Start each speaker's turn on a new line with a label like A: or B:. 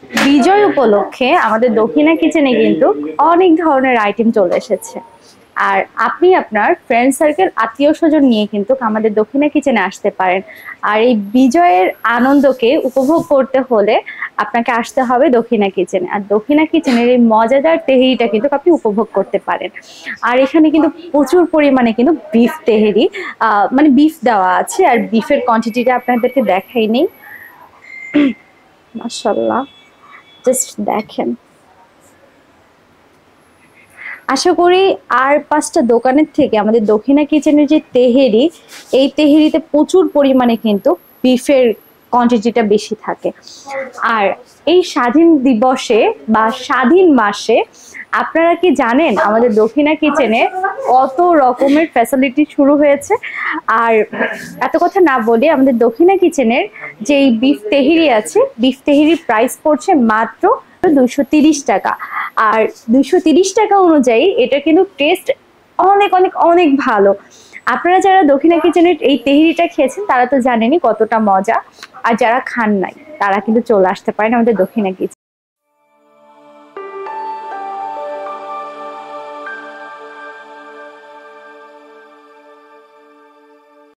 A: বিজয় উপলক্ষে আমাদের দক্ষিণা কিচেনে কিন্তু অনেক ধরনের আইটেম চলে এসেছে। আর আপনি আপনার ফ্রেন্ড সার্কেল আত্মীয় স্বজন নিয়ে কিন্তু আমাদের দক্ষিণা কিচেনে আসতে পারেন। আর এই বিজয়ের আনন্দকে উপভোগ করতে হলে আপনাকে আসতে হবে দক্ষিণা কিচেনে। আর দক্ষিণা কিচেনের এই মজাদার তেহেরিটা কিন্তু আপনি উপভোগ করতে পারেন। আর এখানে কিন্তু প্রচুর পরিমাণে কিন্তু বিফ তেহেরি, মানে বিফ দেওয়া আছে। আর বিফের কোয়ান্টিটিটা আপনাদেরকে দেখাই নেই। মাশাআল্লাহ, জাস্ট দেখেন। আশা করি আর ৫টা দোকানের থেকে আমাদের দক্ষিণা কিচেনের যে তেহেরি, এই তেহেরিতে প্রচুর পরিমাণে কিন্তু বিফের কোয়ান্টিটিটা বেশি থাকে। আর এই স্বাধীন দিবসে বা স্বাধীন মাসে আপনারা কি জানেন আমাদের দক্ষিণা কিচেনে কত রকমের ফ্যাসিলিটি শুরু হয়েছে? আর এত কথা না বলে আমাদের দক্ষিণা কিচেনের যে বিফ তেহেরি আছে, বিফ তেহেরির প্রাইস পড়ছে মাত্র 230 টাকা। আর 230 টাকা অনুযায়ী এটা কিন্তু টেস্ট অনেক অনেক অনেক ভালো। আপনারা যারা দক্ষিণা কিচেনের এই তেহেরিটা খেয়েছেন তারা তো জানেনই কতটা মজা। আর যারা খান নাই তারা কিন্তু চলে আসতে পারেন আমাদের দক্ষিণা কিচেন।